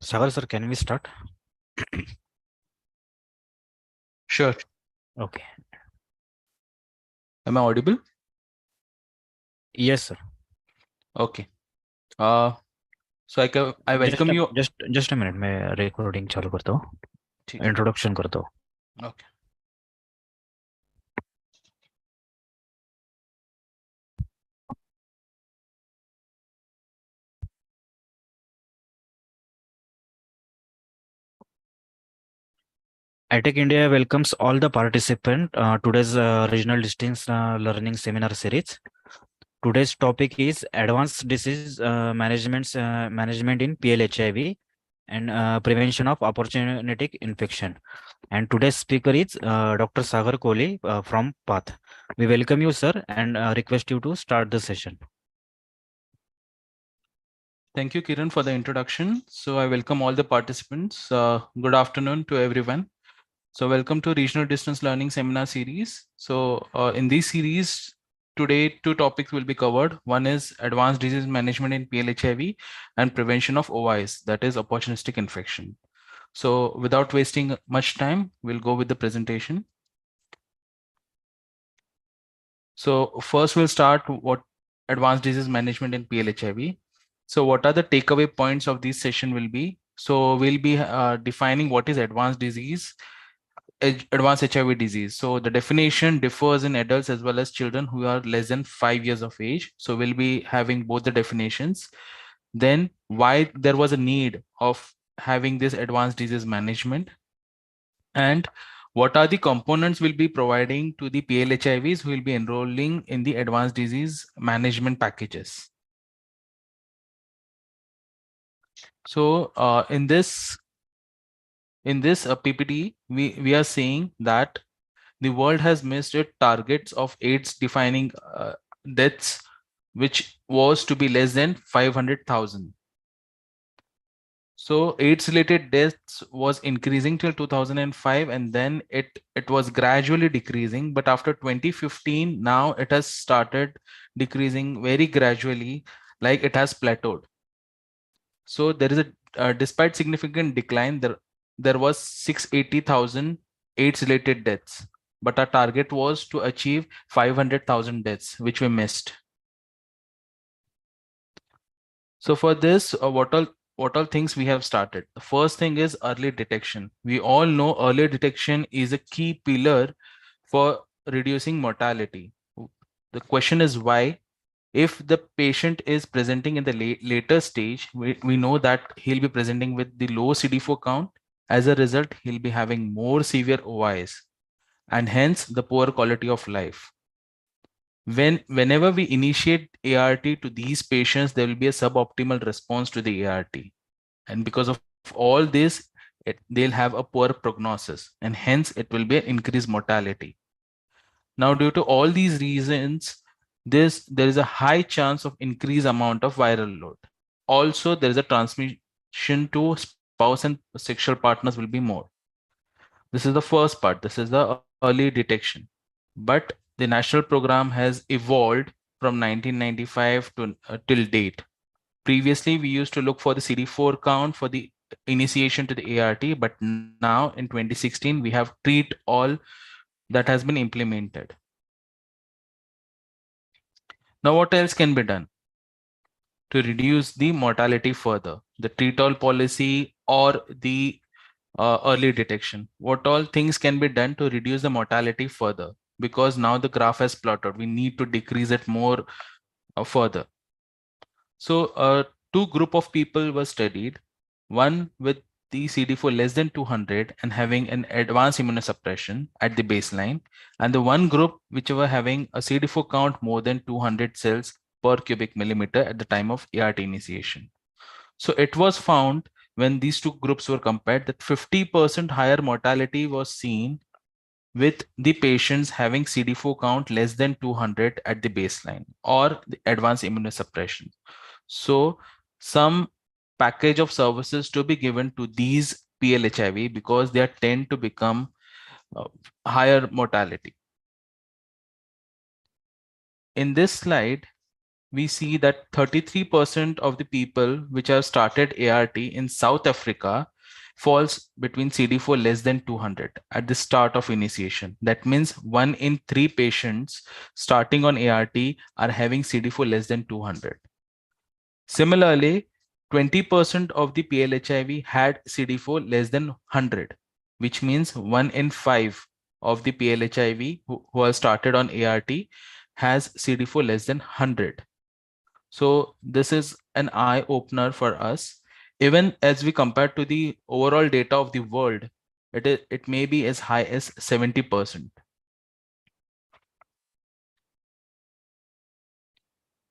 Sagar sir, can we start? Sure. Okay. Am I audible? Yes, sir. Okay. Uh, I welcome you. Just a minute. मैं recording चालू करता हूँ. ठीक है. Introduction करता हूँ. Okay. iTech India welcomes all the participants today's regional distance learning seminar series. Today's topic is advanced disease management in PLHIV and prevention of opportunistic infection. And today's speaker is Dr. Sagar Koli from PATH. We welcome you, sir, and request you to start the session. Thank you, Kiran, for the introduction. So I welcome all the participants. Good afternoon to everyone. So welcome to Regional Distance Learning Seminar Series. So in this series, today two topics will be covered. One is advanced disease management in PLHIV and prevention of OIs, that is opportunistic infection. So without wasting much time, we'll go with the presentation. So first we'll start what advanced disease management in PLHIV. So what are the takeaway points of this session will be? So we'll be defining what is advanced disease, advanced HIV disease. So the definition differs in adults as well as children who are less than 5 years of age. So we'll be having both the definitions. Then why there was a need of having this advanced disease management, and what are the components we'll be providing to the PLHIVs who will be enrolling in the advanced disease management packages. So in this PPT, we are saying that the world has missed its targets of AIDS defining deaths, which was to be less than 500,000. So AIDS related deaths was increasing till 2005, and then it was gradually decreasing. But after 2015, now it has started decreasing very gradually, like it has plateaued. So there is a despite significant decline, there was 680,000 AIDS related deaths, but our target was to achieve 500,000 deaths, which we missed. So for this, what all things we have started? The first thing is early detection. We all know early detection is a key pillar for reducing mortality. The question is why. If the patient is presenting in the later stage, we know that he'll be presenting with the low CD4 count. As a result, he'll be having more severe OIs and hence the poor quality of life. Whenever we initiate ART to these patients, there will be a suboptimal response to the ART. And because of all this, they'll have a poor prognosis, and hence it will be an increased mortality. Now, due to all these reasons, there is a high chance of increased amount of viral load. Also, there is a transmission to spouse and sexual partners will be more. This is the first part. This is the early detection. But the national program has evolved from 1995 to till date. Previously, we used to look for the CD4 count for the initiation to the ART, but now in 2016, we have treat all that has been implemented. Now, what else can be done to reduce the mortality further? The treat all policy or the early detection. What all things can be done to reduce the mortality further? Because now the graph has plotted, we need to decrease it more further. So two group of people were studied, one with the CD4 less than 200 and having an advanced immunosuppression at the baseline, and the one group which were having a CD4 count more than 200 cells per cubic millimeter at the time of ART initiation. So it was found when these two groups were compared that 50% higher mortality was seen with the patients having CD4 count less than 200 at the baseline or the advanced immunosuppression. So some package of services to be given to these PLHIV because they tend to become higher mortality. In this slide, we see that 33% of the people which have started ART in South Africa falls between CD4 less than 200 at the start of initiation. That means 1 in 3 patients starting on ART are having CD4 less than 200. Similarly, 20% of the PLHIV had CD4 less than 100, which means 1 in 5 of the PLHIV who are started on ART has CD4 less than 100. So this is an eye opener for us. Even as we compare to the overall data of the world, it may be as high as 70%.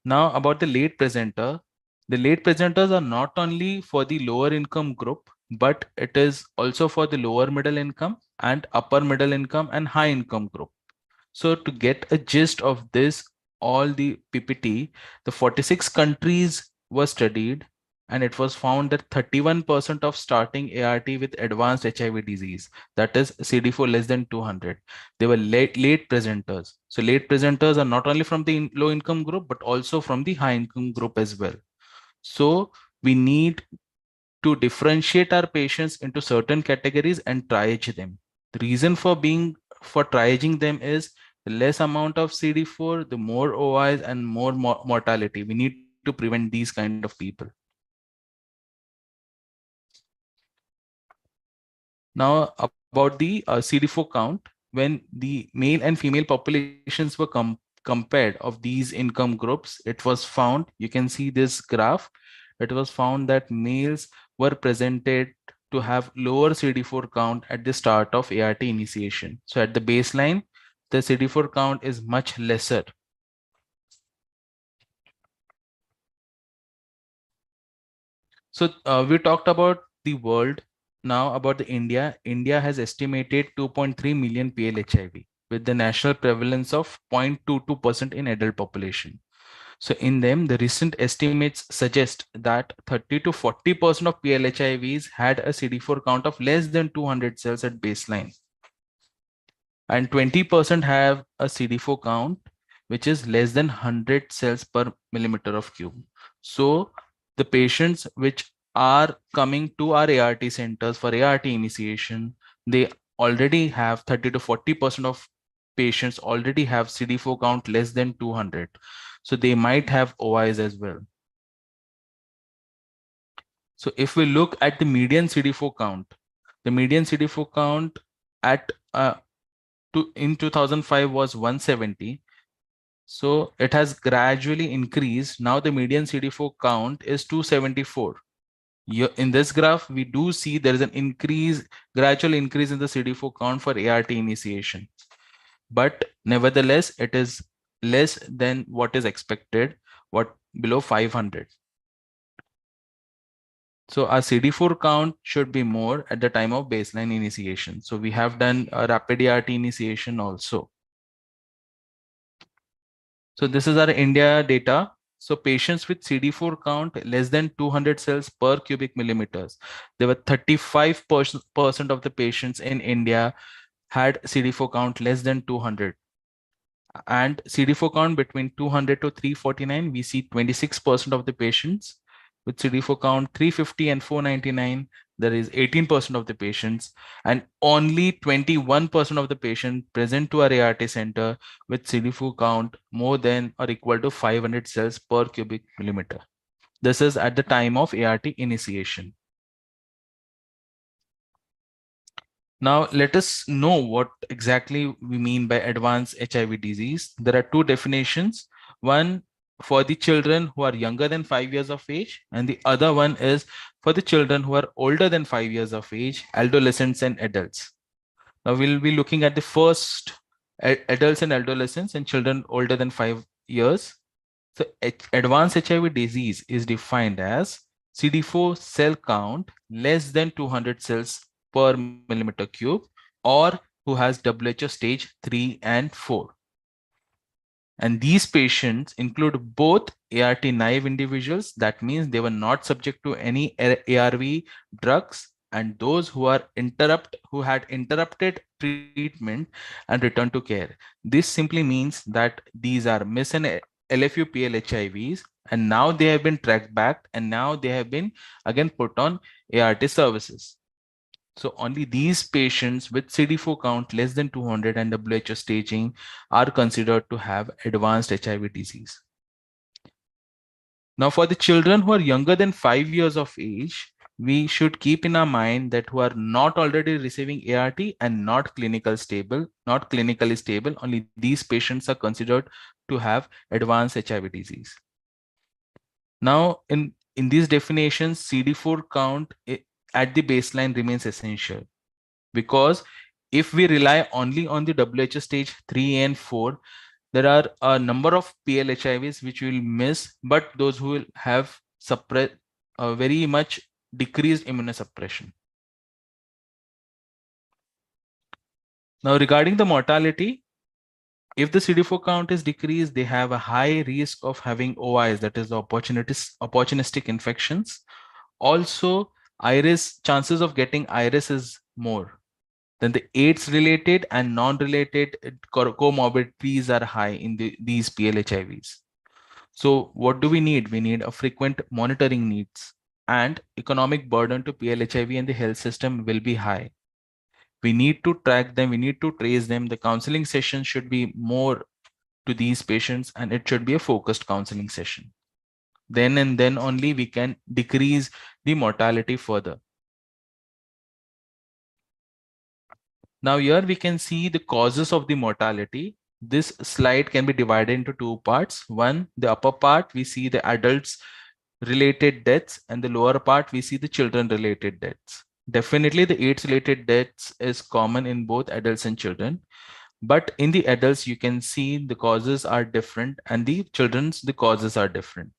Now about the late presenter. The late presenters are not only for the lower income group, but it is also for the lower middle income and upper middle income and high income group. So to get a gist of this, all the PPT, the 46 countries were studied, and it was found that 31% of starting ART with advanced HIV disease, that is CD4 less than 200, they were late presenters. So late presenters are not only from the low income group, but also from the high income group as well. So we need to differentiate our patients into certain categories and triage them. The reason for triaging them is the less amount of CD4, the more OIs and more mortality. We need to prevent these kind of people. Now about the CD4 count, when the male and female populations were compared of these income groups, it was found, you can see this graph, it was found that males were presented to have lower CD4 count at the start of ART initiation. So at the baseline, the CD4 count is much lesser. So we talked about the world. Now about the India. India has estimated 2.3 million PLHIV with the national prevalence of 0.22% in adult population. So in them, the recent estimates suggest that 30 to 40% of PLHIVs had a CD4 count of less than 200 cells at baseline. And 20% have a CD4 count which is less than 100 cells per millimeter of cube. So the patients which are coming to our ART centers for ART initiation, they already have 30 to 40% of patients already have CD4 count less than 200. So they might have OIs as well. So if we look at the median CD4 count, the median CD4 count at in 2005 was 170. So it has gradually increased. Now the median CD4 count is 274. In this graph, we do see there is an gradual increase in the CD4 count for ART initiation. But nevertheless, it is less than what is expected, below 500. So our CD4 count should be more at the time of baseline initiation. So we have done a rapid ART initiation also. So this is our India data. So patients with CD4 count less than 200 cells per cubic millimeters. There were 35% of the patients in India had CD4 count less than 200. And CD4 count between 200 to 349, we see 26% of the patients. With CD4 count 350 and 499, there is 18% of the patients, and only 21% of the patients present to our ART center with CD4 count more than or equal to 500 cells per cubic millimeter. This is at the time of ART initiation. Now, let us know what exactly we mean by advanced HIV disease. There are two definitions. One for the children who are younger than 5 years of age, and the other one is for the children who are older than 5 years of age, adolescents and adults. Now, we'll be looking at the first adults and adolescents and children older than 5 years. So, advanced HIV disease is defined as CD4 cell count less than 200 cells per millimeter cube, or who has WHO stage 3 and 4. And these patients include both ART naive individuals, that means they were not subject to any ARV drugs, and those who had interrupted treatment and returned to care. This simply means that these are LFU PLHIVs, and now they have been tracked back, and now they have been again put on ART services. So only these patients with CD4 count less than 200 and WHO staging are considered to have advanced HIV disease. Now, for the children who are younger than 5 years of age, we should keep in our mind that who are not already receiving ART and not clinically stable, only these patients are considered to have advanced HIV disease. Now, in these definitions, CD4 count at the baseline remains essential, because if we rely only on the WHO stage 3 and 4, there are a number of PLHIVs which we will miss, but those who will have very much decreased immunosuppression. Now, regarding the mortality, if the CD4 count is decreased, they have a high risk of having OIs, that is opportunistic infections. Also, chances of getting iris is more. Then the AIDS related and non-related comorbidities are high in these PLHIVs. So what do we need? We need a frequent monitoring needs, and economic burden to PLHIV and the health system will be high. We need to track them. We need to trace them. The counseling session should be more to these patients, and it should be a focused counseling session. Then and then only we can decrease the mortality further. Now here we can see the causes of the mortality. This slide can be divided into two parts. One, the upper part, we see the adults related deaths, and the lower part, we see the children related deaths. Definitely the AIDS related deaths is common in both adults and children. But in the adults, you can see the causes are different, and the children's, the causes are different.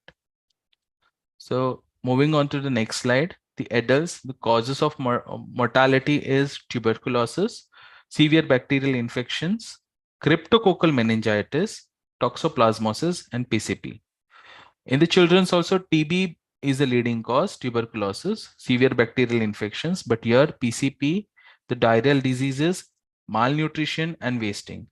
So moving on to the next slide, the adults, the causes of mortality is tuberculosis, severe bacterial infections, cryptococcal meningitis, toxoplasmosis, and PCP. In the children's also, TB is the leading cause, tuberculosis, severe bacterial infections, but here PCP, the diarrheal diseases, malnutrition, and wasting.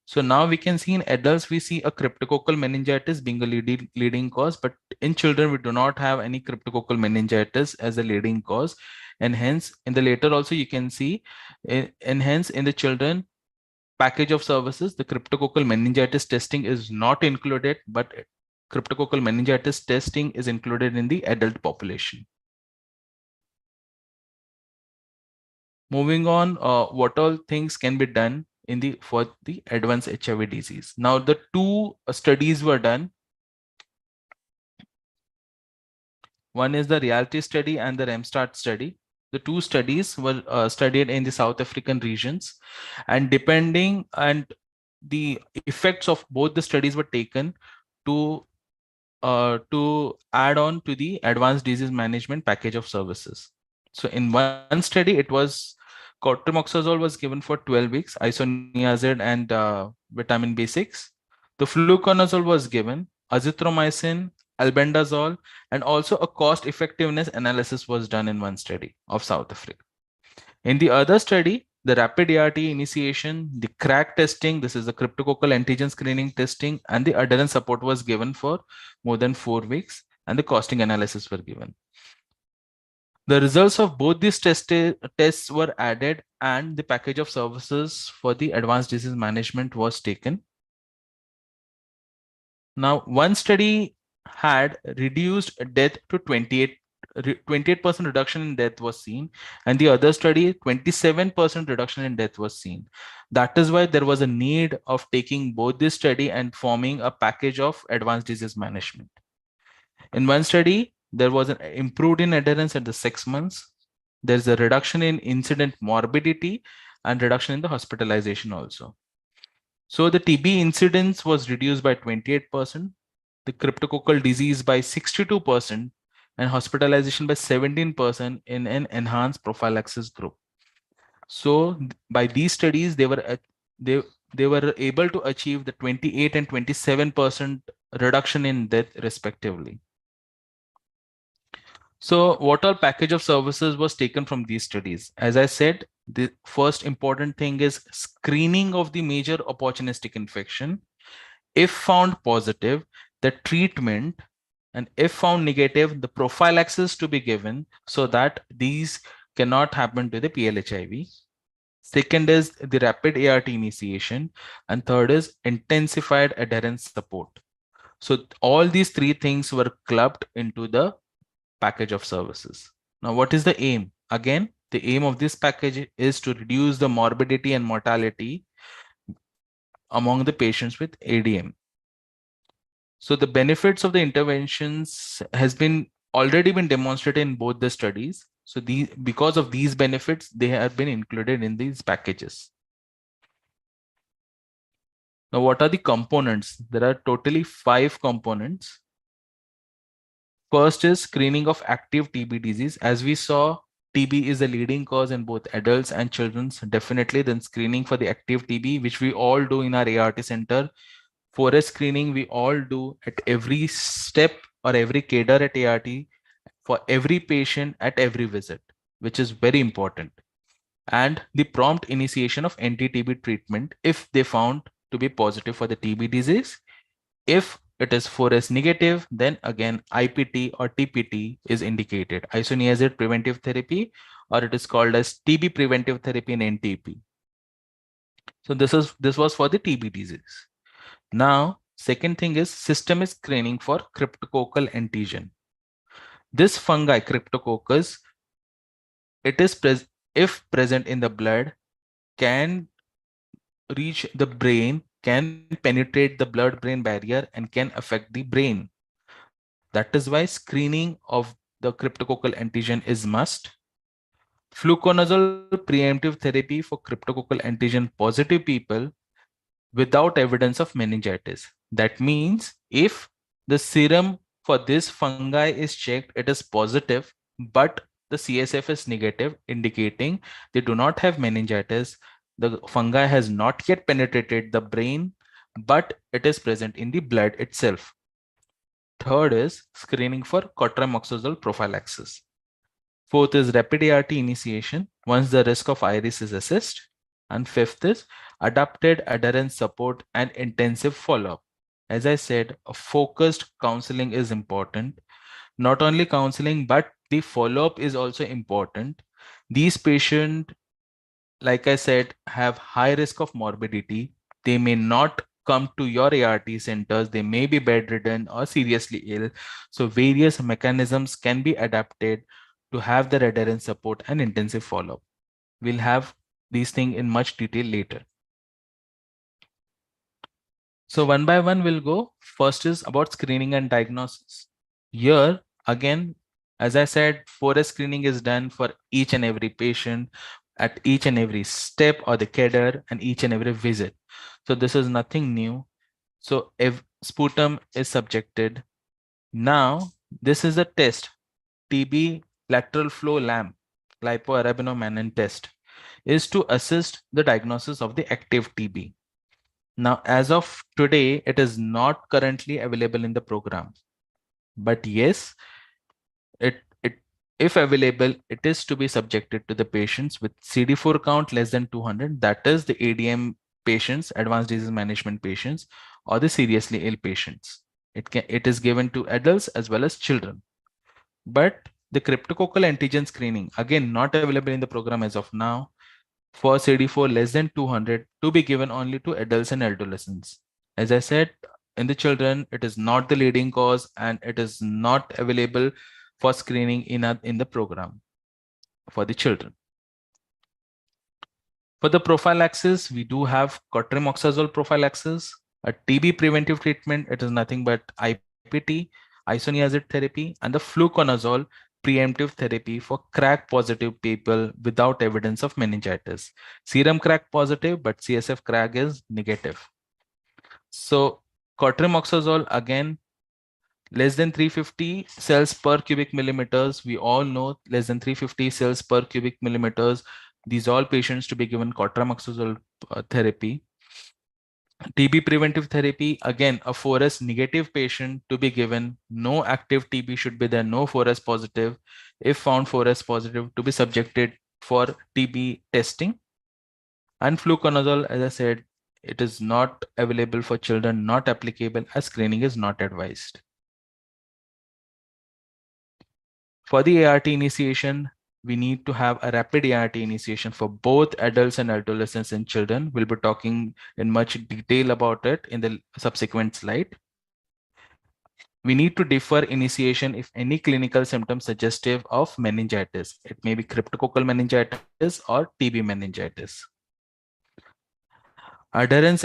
So now we can see in adults, we see a cryptococcal meningitis being a leading cause, but in children, we do not have any cryptococcal meningitis as a leading cause. And hence, in the later also, you can see, and hence in the children package of services, the cryptococcal meningitis testing is not included, but cryptococcal meningitis testing is included in the adult population. Moving on, what all things can be done for the advanced HIV disease. Now, the two studies were done. One is the reality study and the REMSTART study. The two studies were studied in the South African regions, and the effects of both the studies were taken to add on to the advanced disease management package of services. So in one study, it was cotrimoxazole was given for 12 weeks, isoniazid and vitamin B6. The fluconazole was given, azithromycin, albendazole, and also a cost effectiveness analysis was done in one study of South Africa. In the other study, the rapid ART initiation, the crack testing, this is the cryptococcal antigen screening testing, and the adherence support was given for more than 4 weeks, and the costing analysis were given. The results of both these tests were added, and the package of services for the advanced disease management was taken. Now, one study had reduced death to 28% reduction in death was seen, and the other study 27% reduction in death was seen. That is why there was a need of taking both this study and forming a package of advanced disease management. In one study, there was an improved in adherence at the 6 months. There's a reduction in incident morbidity and reduction in the hospitalization also. So the TB incidence was reduced by 28%, the cryptococcal disease by 62%, and hospitalization by 17% in an enhanced prophylaxis group. So by these studies, they were able to achieve the 28 and 27% reduction in death respectively. So what all package of services was taken from these studies? As I said, the first important thing is screening of the major opportunistic infection. If found positive, the treatment, and if found negative, the prophylaxis to be given so that these cannot happen to the PLHIV. Second is the rapid ART initiation, and third is intensified adherence support. So all these three things were clubbed into the package of services. Now, what is the aim? Again, the aim of this package is to reduce the morbidity and mortality among the patients with ADM. So the benefits of the interventions has been already been demonstrated in both the studies. So because of these benefits, they have been included in these packages. Now, what are the components? There are totally 5 components. First is screening of active TB disease. As we saw, TB is a leading cause in both adults and children. Definitely, then screening for the active TB, which we all do in our ART center. Forest screening, we all do at every step or every cadre at ART for every patient at every visit, which is very important. And the prompt initiation of anti-TB treatment if they found to be positive for the TB disease. If it is 4S negative, then again IPT or TPT is indicated, isoniazid preventive therapy, or it is called as TB preventive therapy in NTP. So this was for the TB disease. Now, second thing is systemic screening for cryptococcal antigen. This fungi, Cryptococcus, it is if present in the blood, can reach the brain, can penetrate the blood-brain barrier, and can affect the brain. That is why screening of the cryptococcal antigen is must. Fluconazole preemptive therapy for cryptococcal antigen positive people without evidence of meningitis. That means if the serum for this fungi is checked, it is positive, but the CSF is negative, indicating they do not have meningitis. The fungi has not yet penetrated the brain, but it is present in the blood itself. Third is screening for cotrimoxazole prophylaxis. Fourth is rapid ART initiation once the risk of iris is assessed. And fifth is adapted adherence support and intensive follow-up. As I said, a focused counseling is important. Not only counseling, but the follow-up is also important. These patients, like I said, have high risk of morbidity. They may not come to your ART centers. They may be bedridden or seriously ill. So various mechanisms can be adapted to have the adherence support and intensive follow-up. We'll have these things in much detail later. So one by one we'll go. First is about screening and diagnosis. Here, again, as I said, 4S screening is done for each and every patient at each and every step or the cadre and each and every visit. So this is nothing new. So if sputum is subjected, now this is a test, TB lateral flow lamp, lipoarabinomannan test, is to assist the diagnosis of the active TB. Now, as of today, it is not currently available in the program. But yes, it if available, it is to be subjected to the patients with CD4 count less than 200. That is the ADM patients, advanced disease management patients, or the seriously ill patients. It is given to adults as well as children. But the cryptococcal antigen screening, again, not available in the program as of now, for CD4 less than 200 to be given only to adults and adolescents. As I said, in the children, it is not the leading cause and it is not available for screening in the program for the children. For the prophylaxis, we do have cotrimoxazole prophylaxis, a TB preventive treatment. It is nothing but IPT, isoniazid therapy, and the fluconazole preemptive therapy for crack positive people without evidence of meningitis. Serum crack positive, but CSF crack is negative. So cotrimoxazole, again, less than 350 cells per cubic millimeters. We all know less than 350 cells per cubic millimeters. These all patients to be given cotrimoxazole therapy. TB preventive therapy, again, a 4S negative patient to be given. No active TB should be there, no 4S positive. If found 4S positive, to be subjected for TB testing. And fluconazole, as I said, It is not available for children, not applicable, as screening is not advised. For the ART initiation, we need to have a rapid ART initiation for both adults and adolescents and children. We'll be talking in much detail about it in the subsequent slide. We need to defer initiation if any clinical symptom suggestive of meningitis. It may be cryptococcal meningitis or TB meningitis. Adherence,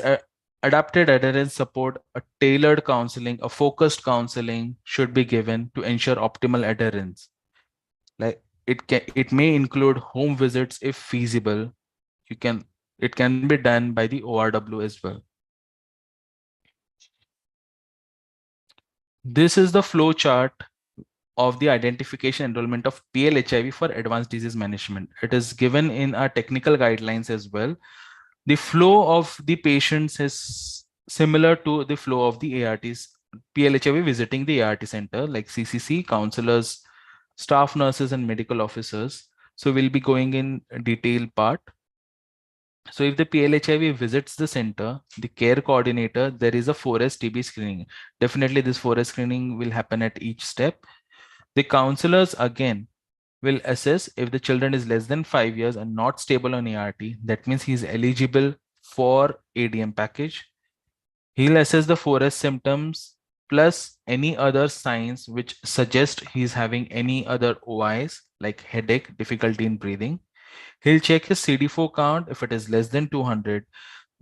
adapted adherence support, a tailored counseling, a focused counseling should be given to ensure optimal adherence. Like it may include home visits if feasible. It can be done by the ORW as well. This is the flow chart of the identification enrollment of PLHIV for advanced disease management. It is given in our technical guidelines as well. The flow of the patients is similar to the flow of the ARTs, PLHIV visiting the ART center, like CCC, counselors, staff nurses, and medical officers. So we'll be going in detail part. So if the PLHIV visits the center, the care coordinator, there is a 4S TB screening. Definitely this 4S screening will happen at each step. The counselors again will assess if the children is less than 5 years and not stable on ART. That means he is eligible for ADM package. He'll assess the 4S symptoms plus any other signs which suggest he's having any other OIs like headache, difficulty in breathing. He'll check his CD4 count. If it is less than 200,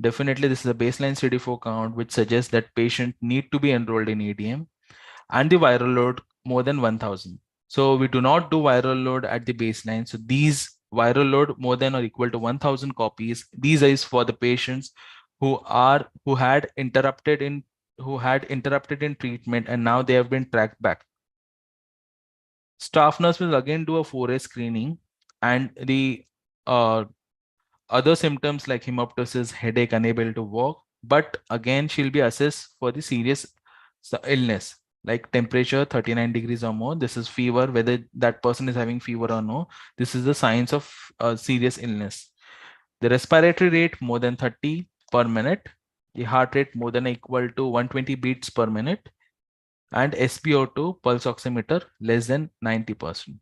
definitely this is a baseline CD4 count which suggests that patient need to be enrolled in ADM, and the viral load more than 1000. So we do not do viral load at the baseline. So these viral load more than or equal to 1000 copies, these is for the patients who had interrupted in treatment and now they have been tracked back. Staff nurse will again do a 4A screening, and the other symptoms like hemoptysis, headache, unable to walk, but again she'll be assessed for the serious illness like temperature 39 degrees or more. This is fever, whether that person is having fever or no. This is the signs of serious illness. The respiratory rate more than 30 per minute, the heart rate more than or equal to 120 beats per minute, and SpO2 pulse oximeter less than 90%.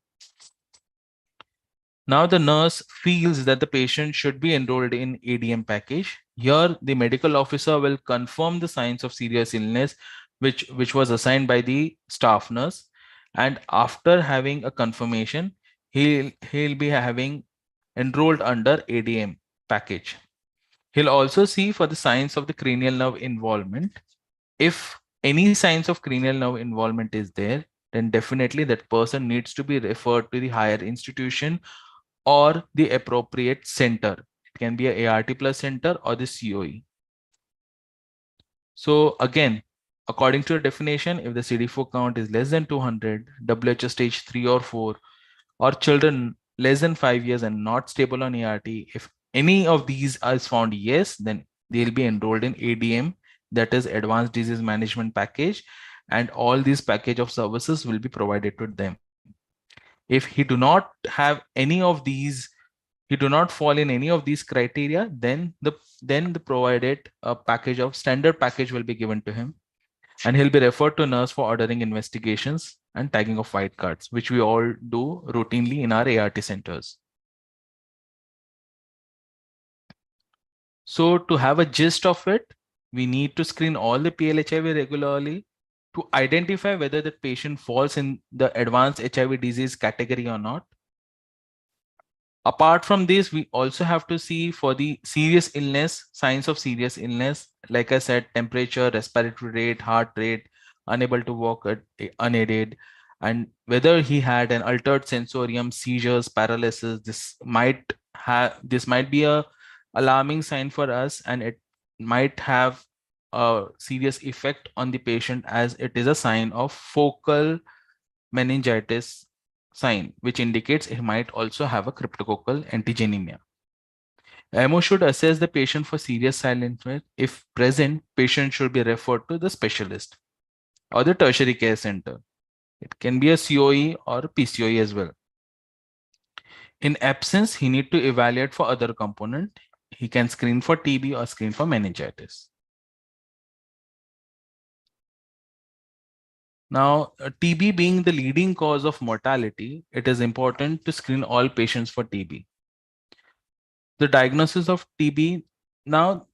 Now the nurse feels that the patient should be enrolled in ADM package. Here, the medical officer will confirm the signs of serious illness, which was assigned by the staff nurse. And after having a confirmation, he'll be having enrolled under ADM package. He'll also see for the signs of the cranial nerve involvement. If any signs of cranial nerve involvement is there, then definitely that person needs to be referred to the higher institution or the appropriate center. It can be a ART plus center or the COE. So again, according to the definition, if the CD4 count is less than 200, WHO stage 3 or 4, or children less than 5 years and not stable on ART, if any of these is found yes, then they'll be enrolled in ADM, that is advanced disease management package, and all these package of services will be provided to them. If he do not have any of these, he do not fall in any of these criteria, then the provided package of standard package will be given to him, and he'll be referred to nurse for ordering investigations and tagging of white cards, which we all do routinely in our ART centers. So to have a gist of it, we need to screen all the PLHIV regularly to identify whether the patient falls in the advanced HIV disease category or not. Apart from this, we also have to see for the serious illness, signs of serious illness. Like I said, temperature, respiratory rate, heart rate, unable to walk unaided, and whether he had an altered sensorium, seizures, paralysis. This might be a alarming sign for us, and it might have a serious effect on the patient, as it is a sign of focal meningitis sign, which indicates he might also have a cryptococcal antigenemia. MO should assess the patient for serious silent threat. If present, patient should be referred to the specialist or the tertiary care center. It can be a COE or a PCOE as well. In absence, he need to evaluate for other component. He can screen for TB or screen for meningitis. Now, TB being the leading cause of mortality, it is important to screen all patients for TB. The diagnosis of TB, now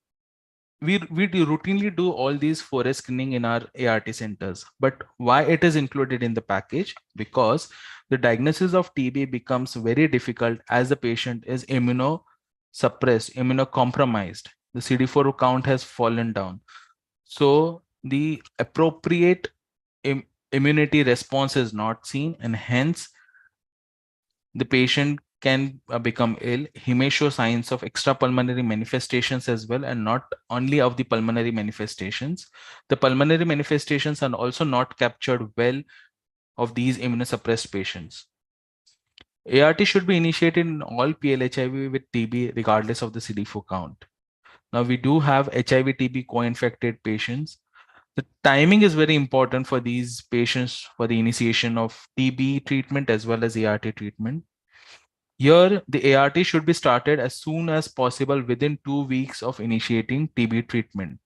we do routinely do all these forest screening in our ART centers, but why it is included in the package? Because the diagnosis of TB becomes very difficult as the patient is immunosuppressed, immunocompromised. The CD4 count has fallen down. So the appropriate immunity response is not seen, and hence the patient can become ill. He may show signs of extrapulmonary manifestations as well, and not only of the pulmonary manifestations. The pulmonary manifestations are also not captured well of these immunosuppressed patients. ART should be initiated in all PLHIV with TB regardless of the CD4 count. Now we do have HIV TB co-infected patients. The timing is very important for these patients for the initiation of TB treatment as well as ART treatment. Here, the ART should be started as soon as possible within 2 weeks of initiating TB treatment.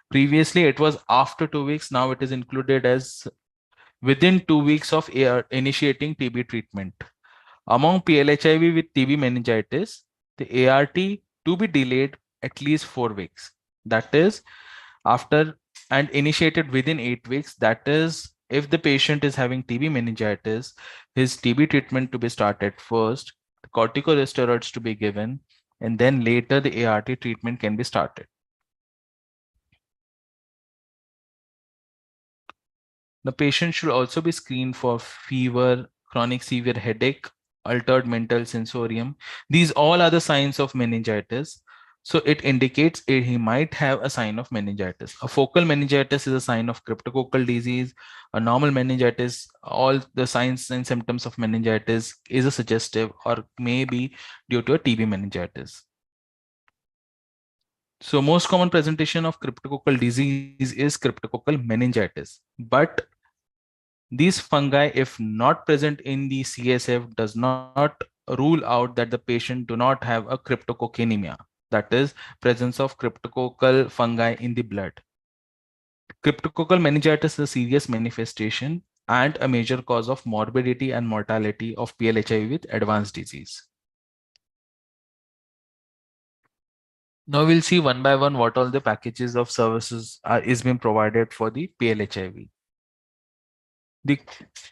Previously, it was after 2 weeks. Now it is included as within 2 weeks of initiating TB treatment. Among PLHIV with TB meningitis, the ART to be delayed at least 4 weeks. That is after and initiated within 8 weeks. That is, if the patient is having TB meningitis, his TB treatment to be started first, corticosteroids to be given, and then later the ART treatment can be started. The patient should also be screened for fever, chronic severe headache, altered mental sensorium. These all are the signs of meningitis. So it indicates he might have a sign of meningitis. A focal meningitis is a sign of cryptococcal disease. A normal meningitis, all the signs and symptoms of meningitis is a suggestive or may be due to a TB meningitis. So most common presentation of cryptococcal disease is cryptococcal meningitis, but these fungi, if not present in the CSF, does not rule out that the patient do not have a cryptococcanemia, that is, presence of cryptococcal fungi in the blood. Cryptococcal meningitis is a serious manifestation and a major cause of morbidity and mortality of PLHIV with advanced disease. Now we'll see one by one what all the packages of services is being provided for the PLHIV. The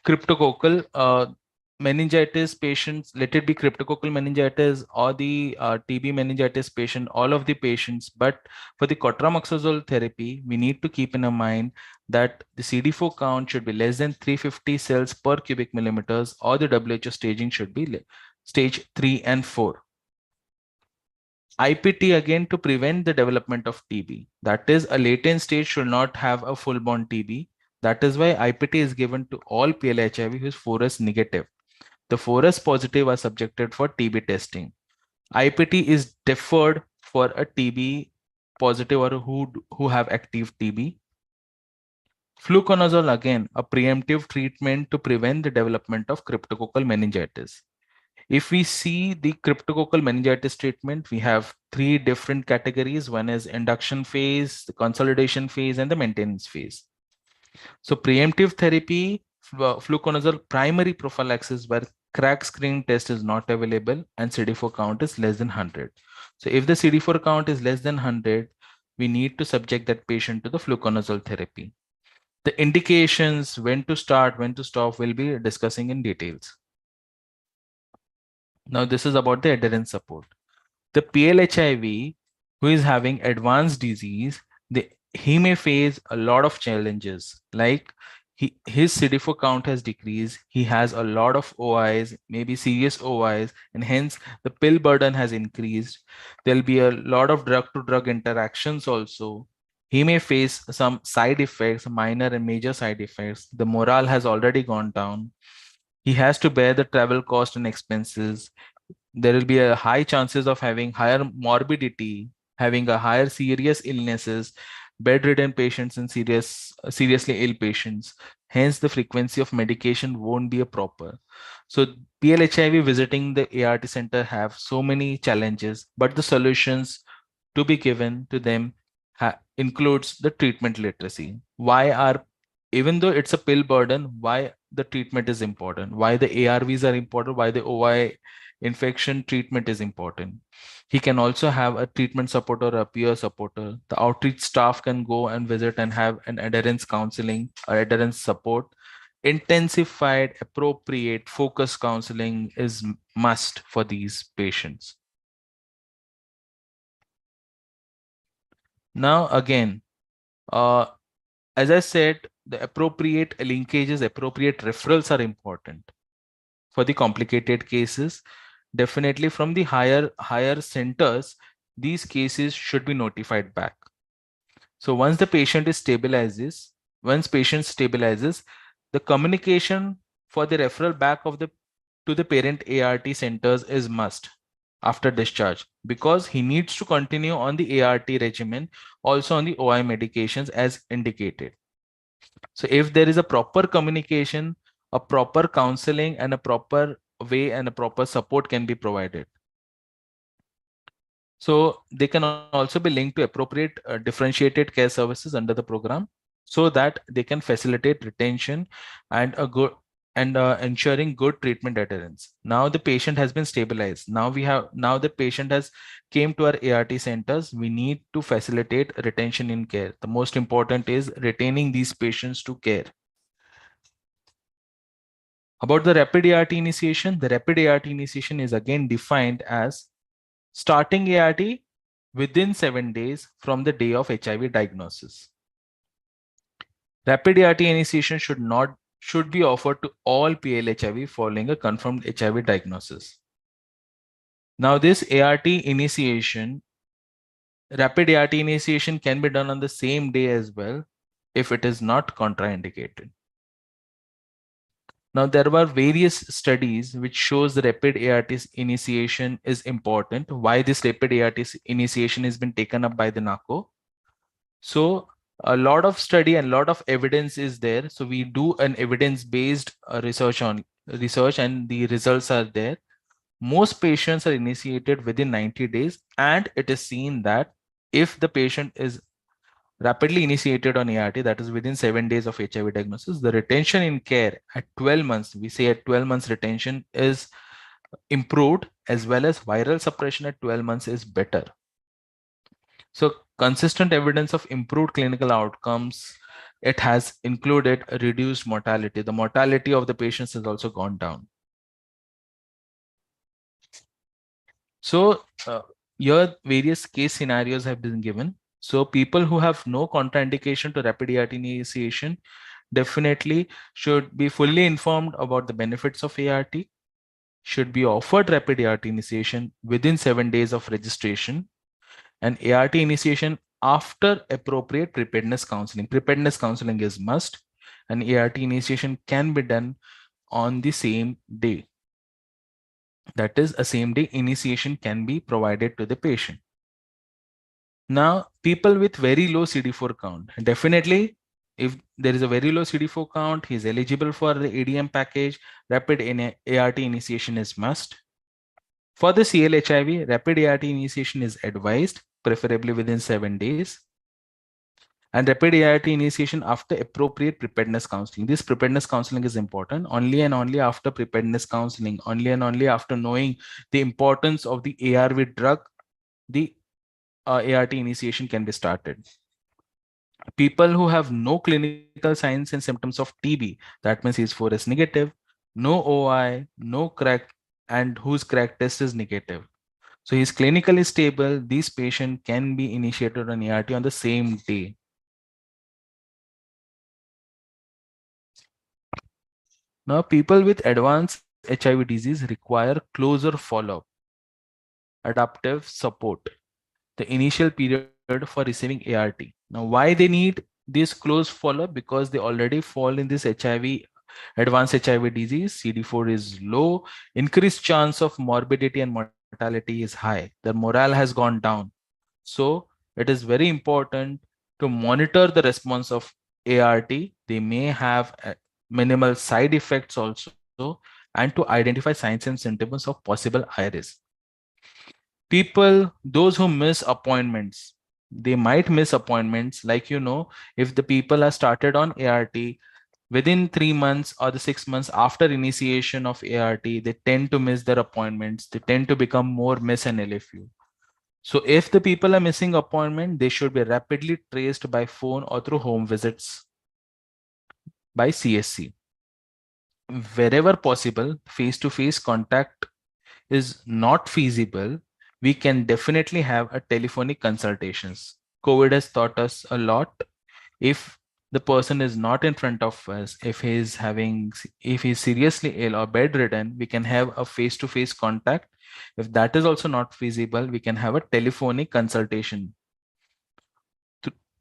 cryptococcal meningitis patients, let it be cryptococcal meningitis or the TB meningitis patient, all of the patients. But for the cotrimoxazole therapy, we need to keep in mind that the CD4 count should be less than 350 cells per cubic millimeters, or the WHO staging should be stage 3 and 4. IPT again to prevent the development of TB. That is, a latent stage should not have a full-born TB. That is why IPT is given to all PLHIV who is 4S negative. The 4S positive are subjected for TB testing. IPT is deferred for a TB positive or who have active TB. Fluconazole again, a preemptive treatment to prevent the development of cryptococcal meningitis. If we see the cryptococcal meningitis treatment, we have 3 different categories. One is induction phase, the consolidation phase, and the maintenance phase. So preemptive therapy, fluconazole primary prophylaxis where crack screening test is not available and CD4 count is less than 100. So if the CD4 count is less than 100, we need to subject that patient to the fluconazole therapy. The indications, when to start, when to stop, we'll be discussing in details. Now this is about the adherence support. The PLHIV who is having advanced disease, he may face a lot of challenges, like his CD4 count has decreased, he has a lot of OIs, maybe serious OIs, and hence the pill burden has increased. There'll be a lot of drug to drug interactions also. He may face some side effects, minor and major side effects. The morale has already gone down. He has to bear the travel cost and expenses. There will be a high chances of having higher morbidity, having a higher serious illnesses, bedridden patients and seriously ill patients. Hence, the frequency of medication won't be a proper. So PLHIV visiting the ART center have so many challenges, but the solutions to be given to them includes the treatment literacy. Even though it's a pill burden, why the treatment is important, why the ARVs are important, why the OI infection treatment is important. He can also have a treatment supporter or a peer supporter. The outreach staff can go and visit and have an adherence counseling or adherence support. Intensified, appropriate, focused counseling is must for these patients. Now, again, as I said, the appropriate linkages, appropriate referrals are important for the complicated cases. Definitely from the higher centers, these cases should be notified back. So once patient stabilizes, the communication for the referral back of the to the parent ART centers is must after discharge, because he needs to continue on the ART regimen, also on the OI medications as indicated. So if there is a proper communication, a proper counseling, and a proper way and a proper support can be provided. So they can also be linked to appropriate differentiated care services under the program, so that they can facilitate retention and a good and ensuring good treatment adherence. Now the patient has been stabilized. Now the patient has came to our ART centers. We need to facilitate retention in care. The most important is retaining these patients to care. About the rapid ART initiation, the rapid ART initiation is again defined as starting ART within 7 days from the day of HIV diagnosis. Rapid ART initiation should be offered to all PLHIV following a confirmed HIV diagnosis. Now, this rapid ART initiation can be done on the same day as well if it is not contraindicated. Now, there were various studies which shows the rapid ART initiation is important. Why this rapid ART initiation has been taken up by the NACO. So a lot of study and a lot of evidence is there. So we do an evidence-based research and the results are there. Most patients are initiated within 90 days, and it is seen that if the patient is rapidly initiated on ART, that is within 7 days of HIV diagnosis, the retention in care at 12 months, we say at 12 months retention is improved, as well as viral suppression at 12 months is better. So consistent evidence of improved clinical outcomes, it has included a reduced mortality. The mortality of the patients has also gone down. So here various case scenarios have been given. So people who have no contraindication to rapid ART initiation definitely should be fully informed about the benefits of ART, should be offered rapid ART initiation within 7 days of registration, and ART initiation after appropriate preparedness counseling. Preparedness counseling is must, and ART initiation can be done on the same day. That is, a same day initiation can be provided to the patient. Now, people with very low CD4 count, definitely, if there is a very low CD4 count, he is eligible for the ADM package. Rapid ART initiation is must. For the CLHIV, rapid ART initiation is advised, preferably within 7 days. And rapid ART initiation after appropriate preparedness counseling. This preparedness counseling is important. Only and only after preparedness counseling, only and only after knowing the importance of the ARV drug, the ART initiation can be started. People who have no clinical signs and symptoms of TB, that means he's 4S negative, no OI, no crack, and whose crack test is negative. So he's clinically stable. This patient can be initiated on ART on the same day. Now, people with advanced HIV disease require closer follow-up, adaptive support, the initial period for receiving ART. Now, why they need this close follow-up? Because they already fall in this advanced HIV disease. CD4 is low, increased chance of morbidity and mortality is high. Their morale has gone down. So it is very important to monitor the response of ART. They may have minimal side effects also, and to identify signs and symptoms of possible iris. People, those who miss appointments, they might miss appointments. Like, if the people are started on ART within 3 months or the 6 months after initiation of ART, they tend to miss their appointments. They tend to become more miss and LFU. So if the people are missing appointment, they should be rapidly traced by phone or through home visits by CSC. Wherever possible, face-to-face contact is not feasible, we can definitely have a telephonic consultations. COVID has taught us a lot. If the person is not in front of us, if he's seriously ill or bedridden, we can have a face-to-face contact. If that is also not feasible, we can have a telephonic consultation.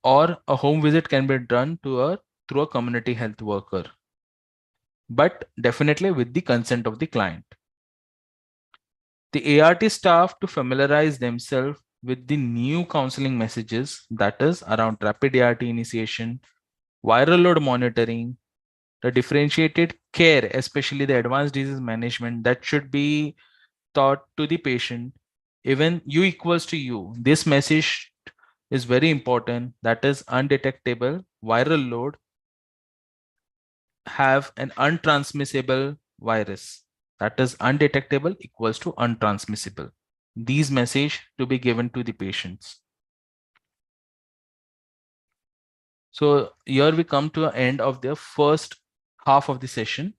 Or a home visit can be done through a community health worker, but definitely with the consent of the client. The ART staff to familiarize themselves with the new counseling messages, that is around rapid ART initiation, viral load monitoring, the differentiated care, especially the advanced disease management that should be taught to the patient. Even U equals to U. This message is very important. That is undetectable viral load have an untransmissible virus. That is undetectable equals to untransmissible. These message to be given to the patients. So here we come to the end of the first half of the session.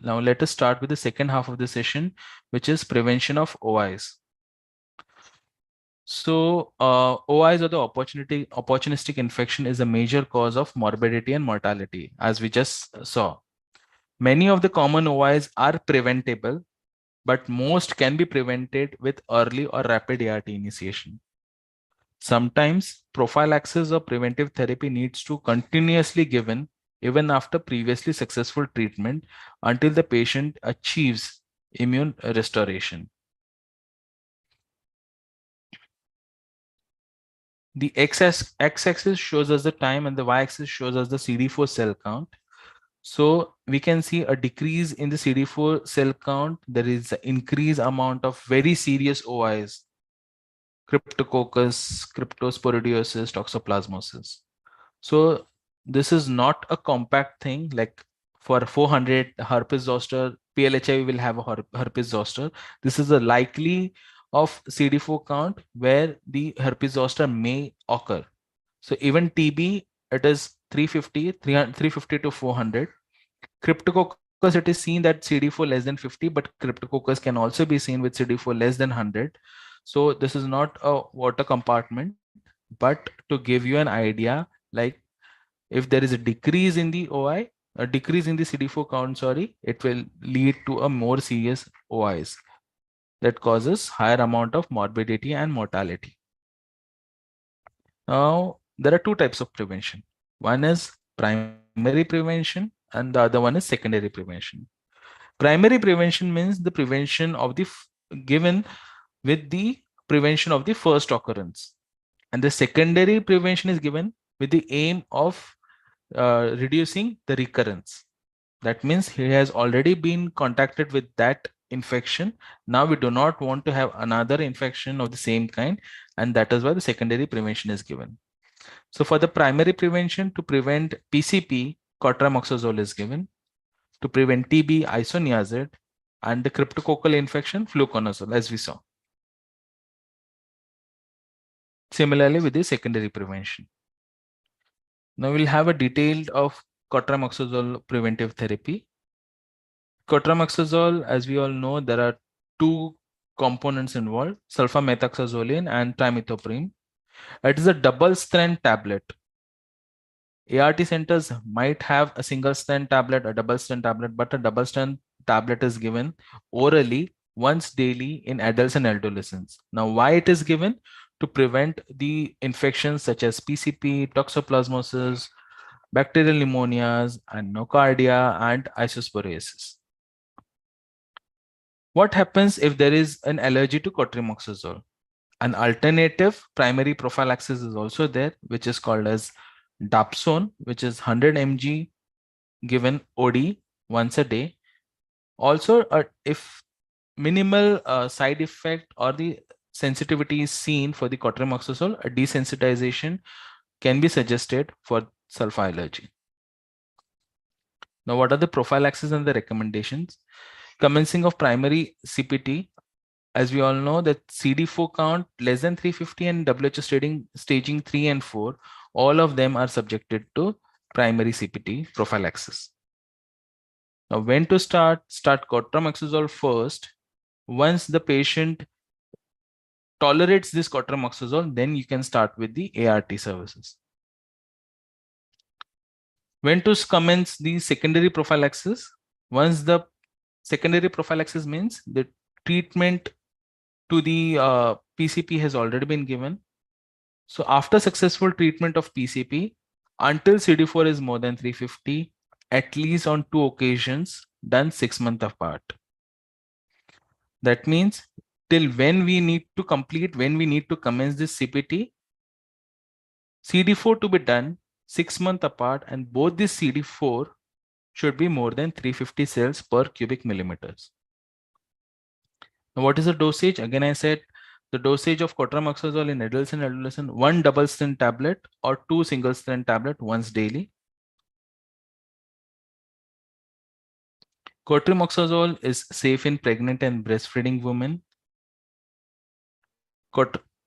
Now let us start with the second half of the session, which is prevention of OIs. So OIs, or the opportunistic infection, is a major cause of morbidity and mortality, as we just saw. Many of the common OIs are preventable, but most can be prevented with early or rapid ART initiation. Sometimes prophylaxis or preventive therapy needs to continuously given even after previously successful treatment until the patient achieves immune restoration. The x-axis shows us the time and the y-axis shows us the CD4 cell count. So we can see a decrease in the CD4 cell count. There is an increased amount of very serious OIs, Cryptococcus, Cryptosporidiosis, Toxoplasmosis. So this is not a compact thing. Like for 400 herpes zoster, PLHIV will have a herpes zoster. This is a likely of CD4 count where the herpes zoster may occur. So even TB, it is 350, 350 to 400. Cryptococcus, it is seen that CD4 less than 50, but Cryptococcus can also be seen with CD4 less than 100. So this is not a water compartment, but to give you an idea, like if there is a decrease in the OI, a decrease in the CD4 count, sorry, it will lead to a more serious OIs that causes higher amount of morbidity and mortality. Now, there are two types of prevention. One is primary prevention and the other one is secondary prevention. Primary prevention means the prevention of the given with the prevention of the first occurrence. And the secondary prevention is given with the aim of reducing the recurrence. That means he has already been contacted with that infection. Now we do not want to have another infection of the same kind, and that is why the secondary prevention is given. So for the primary prevention, to prevent PCP, cotrimoxazole is given. To prevent TB, isoniazid, and the cryptococcal infection, fluconazole, as we saw. Similarly with the secondary prevention. Now we'll have a detailed of cotrimoxazole preventive therapy. Cotrimoxazole, as we all know, there are two components involved, sulfamethoxazoline and trimethoprim. It is a double strand tablet. ART centers might have a single strand tablet, a double strand tablet, but a double strand tablet is given orally once daily in adults and adolescents. Now, why it is given? To prevent the infections such as PCP, toxoplasmosis, bacterial pneumonias, and nocardia and isosporiasis. What happens if there is an allergy to cotrimoxazole? An alternative primary prophylaxis is also there, which is called as dapsone, which is 100 mg given OD once a day. Also, if minimal side effect or the sensitivity is seen for the cotrimoxazole, a desensitization can be suggested for sulfa allergy. Now, what are the prophylaxis and the recommendations? Commencing of primary CPT, as we all know that CD4 count less than 350 and WHO staging 3 and 4, all of them are subjected to primary CPT prophylaxis. Now, when to start? Start cotrimoxazole first. Once the patient tolerates this cotrimoxazole, then you can start with the ART services. When to commence the secondary prophylaxis? Once the secondary prophylaxis means the treatment to the PCP has already been given. So after successful treatment of PCP, until CD4 is more than 350, at least on 2 occasions, done 6 months apart. That means till when we need to complete, when we need to commence this CPT, CD4 to be done 6 months apart, and both this CD4 should be more than 350 cells per cubic millimeters. Now, what is the dosage? Again, I said the dosage of cotrimoxazole in adults and adolescents, 1 double strength tablet or 2 single strength tablet once daily. Cotrimoxazole is safe in pregnant and breastfeeding women.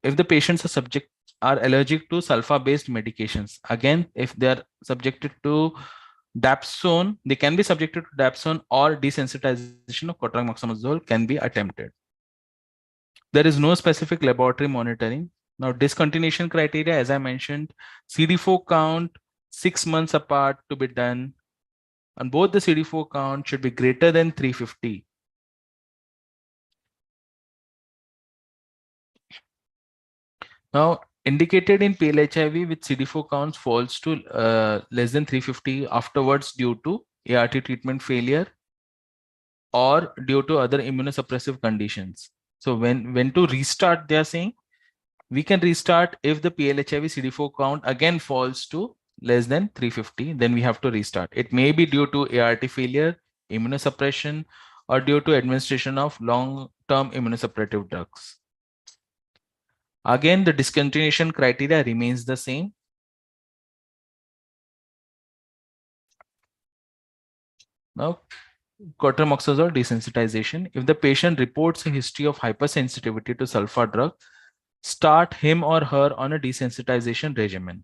If the patients are allergic to sulfa-based medications, again, if they are subjected to dapsone, they can be subjected to dapsone, or desensitization of cotrimoxazole can be attempted. There is no specific laboratory monitoring. Now, discontinuation criteria, as I mentioned, CD4 count 6 months apart to be done, and both the CD4 count should be greater than 350. Now, indicated in PLHIV with CD4 counts falls to less than 350 afterwards due to ART treatment failure or due to other immunosuppressive conditions. So when to restart, they are saying we can restart if the PLHIV CD4 count again falls to less than 350, then we have to restart. It may be due to ART failure, immunosuppression, or due to administration of long-term immunosuppressive drugs. Again, the discontinuation criteria remains the same. Now, cotrimoxazole desensitization. If the patient reports a history of hypersensitivity to sulfa drug, start him or her on a desensitization regimen.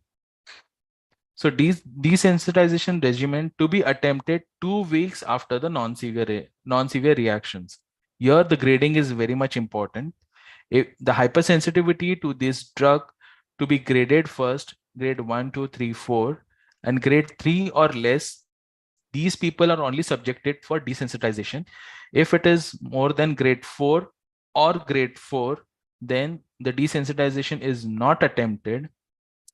So desensitization regimen to be attempted 2 weeks after the non-severe reactions. Here, the grading is very much important. If the hypersensitivity to this drug to be graded first, grade 1, 2, 3, 4, and grade 3 or less, these people are only subjected for desensitization. If it is more than grade 4 or grade 4, then the desensitization is not attempted,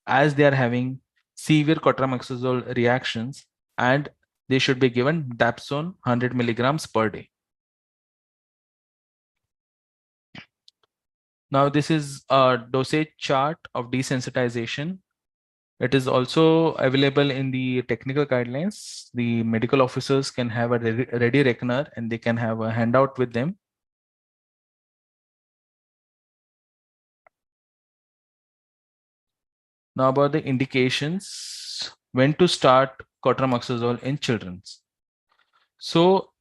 as they are having severe cotrimoxazole reactions, and they should be given dapsone 100 milligrams per day. Now, this is a dosage chart of desensitization. It is also available in the technical guidelines. The medical officers can have a ready reckoner and they can have a handout with them. Now, about the indications, when to start cotrimoxazole in children. So,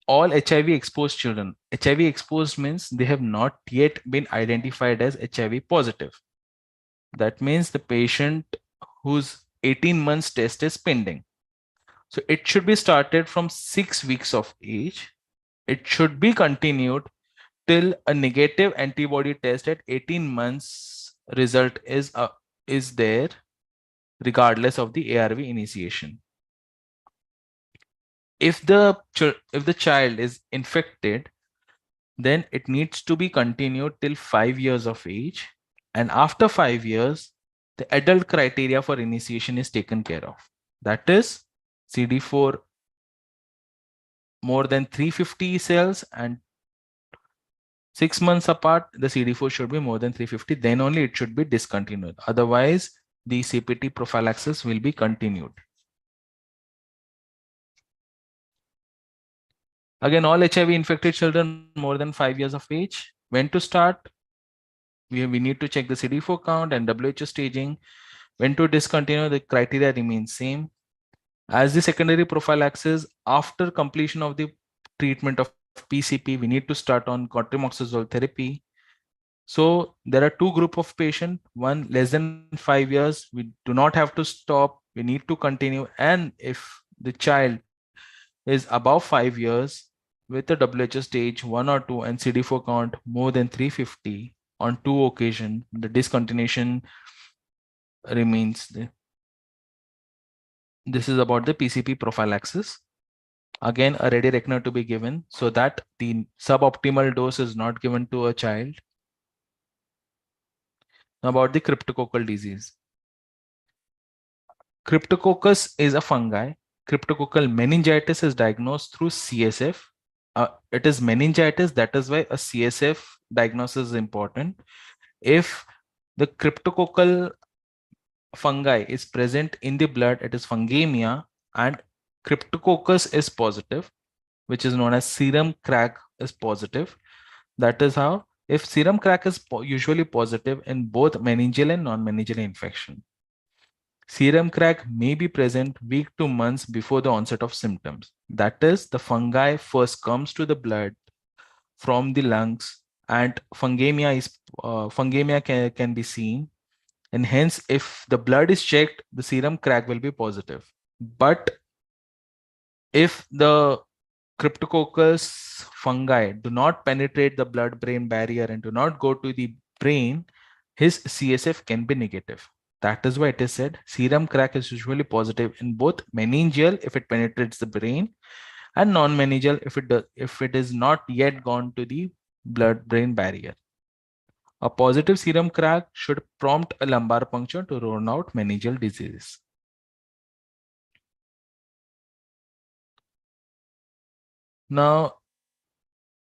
all HIV exposed children, HIV exposed means they have not yet been identified as HIV positive. That means the patient whose 18 months test is pending. So it should be started from 6 weeks of age. It should be continued till a negative antibody test at 18 months result is there, regardless of the ARV initiation. If the child is infected, then it needs to be continued till 5 years of age, and after 5 years the adult criteria for initiation is taken care of. That is CD4 more than 350 cells, and 6 months apart the CD4 should be more than 350, then only it should be discontinued. Otherwise the CPT prophylaxis will be continued. Again, all HIV infected children more than 5 years of age. When to start? we need to check the CD4 count and WHO staging. When to discontinue, the criteria remains same. As the secondary prophylaxis, after completion of the treatment of PCP, we need to start on cotrimoxazole therapy. So there are two group of patient, one less than 5 years, we do not have to stop, we need to continue. And if the child is above 5 years with a WHO stage 1 or 2 and CD4 count more than 350 on 2 occasions, the discontinuation remains. This is about the PCP prophylaxis. Again, a ready reckoner to be given so that the suboptimal dose is not given to a child. Now about the cryptococcal disease. Cryptococcus is a fungi. Cryptococcal meningitis is diagnosed through CSF. It is meningitis, that is why a CSF diagnosis is important. If the cryptococcal fungi is present in the blood, it is fungemia, and cryptococcus is positive, which is known as serum crack is positive. That is how, if serum crack is usually positive in both meningeal and non-meningeal infection. Serum crack may be present week to months before the onset of symptoms. That is, the fungi first comes to the blood from the lungs, and fungemia can be seen, and hence if the blood is checked, the serum crack will be positive. But if the cryptococcus fungi do not penetrate the blood-brain barrier and do not go to the brain, his CSF can be negative. That is why it is said serum crack is usually positive in both meningeal if it penetrates the brain, and non-meningeal if it is not yet gone to the blood-brain barrier. A positive serum crack should prompt a lumbar puncture to rule out meningeal disease. Now,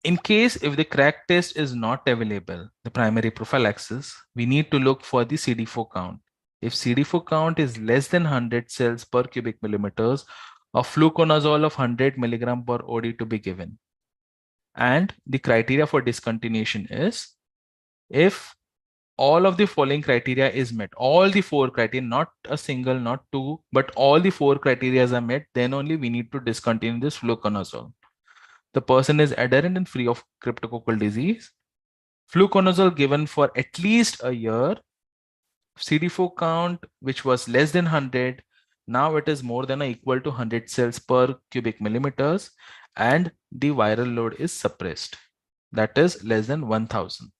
in case if the crack test is not available, the primary prophylaxis, we need to look for the CD4 count. If CD4 count is less than 100 cells per cubic millimeters, a fluconazole of 100 milligram per OD to be given. And the criteria for discontinuation is if all of the following criteria is met, all the 4 criteria, not a single, not 2, but all the 4 criteria are met, then only we need to discontinue this fluconazole. The person is adherent and free of cryptococcal disease. Fluconazole given for at least a year. CD4 count, which was less than 100, now it is more than or equal to 100 cells per cubic millimeters, and the viral load is suppressed. That is less than 1000.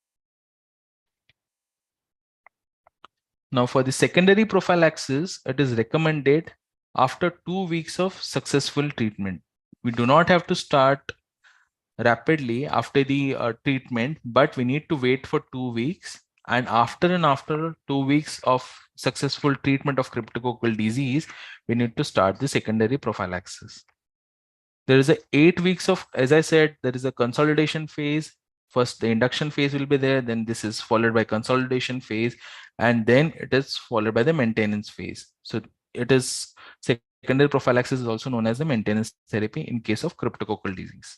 Now for the secondary prophylaxis, it is recommended after 2 weeks of successful treatment. We do not have to start rapidly after the treatment, but we need to wait for 2 weeks. And after 2 weeks of successful treatment of cryptococcal disease, we need to start the secondary prophylaxis. There is a 8 weeks of, as I said, there is a consolidation phase. First, the induction phase will be there. Then this is followed by consolidation phase. And then it is followed by the maintenance phase. So it is secondary prophylaxis is also known as the maintenance therapy in case of cryptococcal disease.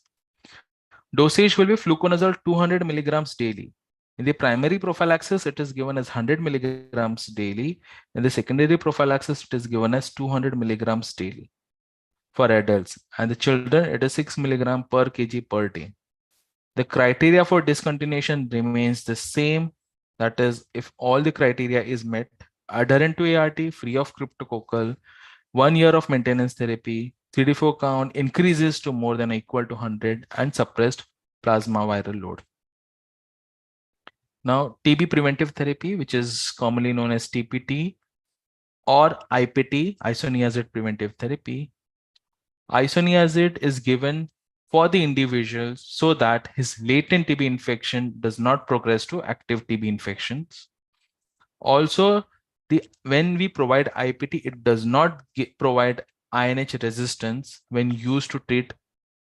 Dosage will be fluconazole 200 milligrams daily. In the primary prophylaxis, it is given as 100 milligrams daily. In the secondary prophylaxis, it is given as 200 milligrams daily for adults. And the children, it is 6 milligram per kg per day. The criteria for discontinuation remains the same. That is, if all the criteria is met, adherent to ART, free of cryptococcal, 1 year of maintenance therapy, CD4 count increases to more than or equal to 100, and suppressed plasma viral load. Now, TB preventive therapy, which is commonly known as TPT or IPT, isoniazid preventive therapy. Isoniazid is given for the individual so that his latent TB infection does not progress to active TB infections. Also, when we provide IPT, it does not provide INH resistance when used to treat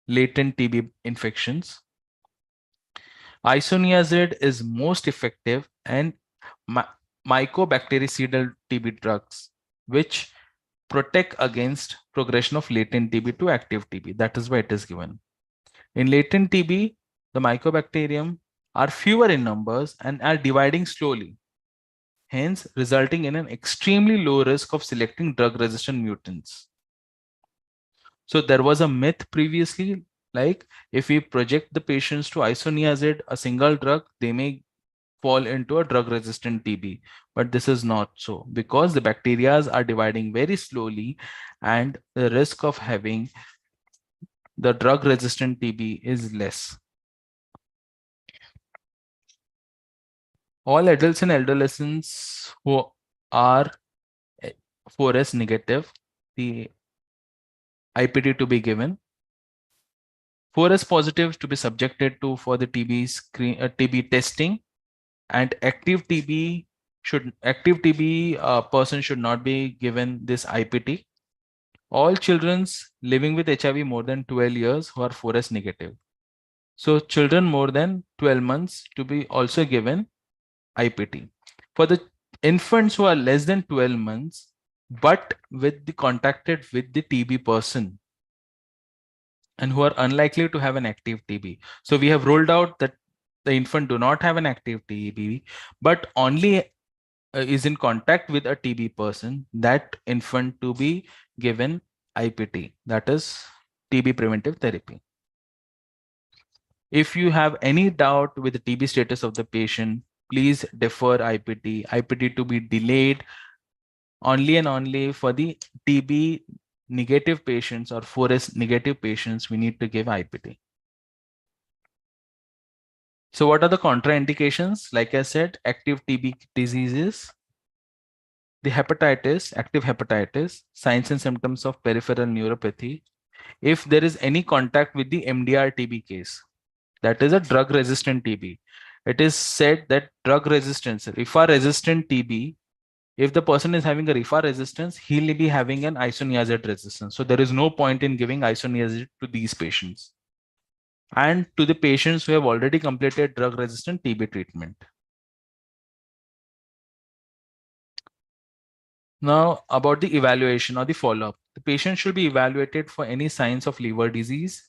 latent TB infections. Isoniazid is most effective and mycobactericidal TB drugs, which protect against progression of latent TB to active TB. That is why it is given. In latent TB, the mycobacterium are fewer in numbers and are dividing slowly, hence resulting in an extremely low risk of selecting drug-resistant mutants. So there was a myth previously, like if we project the patients to isoniazid, a single drug, they may fall into a drug-resistant TB. But this is not so because the bacteria are dividing very slowly and the risk of having the drug-resistant TB is less. All adults and adolescents who are 4S negative, the IPT to be given. 4S positive to be subjected to for the TB testing, and active TB person should not be given this IPT. All children's living with HIV more than 12 years who are 4S negative. So children more than 12 months to be also given IPT. For the infants who are less than 12 months, but with the contacted with the TB person and who are unlikely to have an active TB. So we have ruled out that the infant do not have an active TB, but only is in contact with a TB person, that infant to be given IPT, that is TB preventive therapy. If you have any doubt with the TB status of the patient, please defer IPT. IPT to be delayed only and only for the TB negative patients or 4S negative patients, we need to give IPT. So what are the contraindications? Like I said, active TB diseases, the hepatitis, active hepatitis, signs and symptoms of peripheral neuropathy. If there is any contact with the MDR TB case, that is a drug resistant TB. It is said that drug resistance, RIFA resistant TB, if the person is having a RIFA resistance, he'll be having an isoniazid resistance. So there is no point in giving isoniazid to these patients and to the patients who have already completed drug resistant TB treatment. Now about the evaluation or the follow-up. The patient should be evaluated for any signs of liver disease,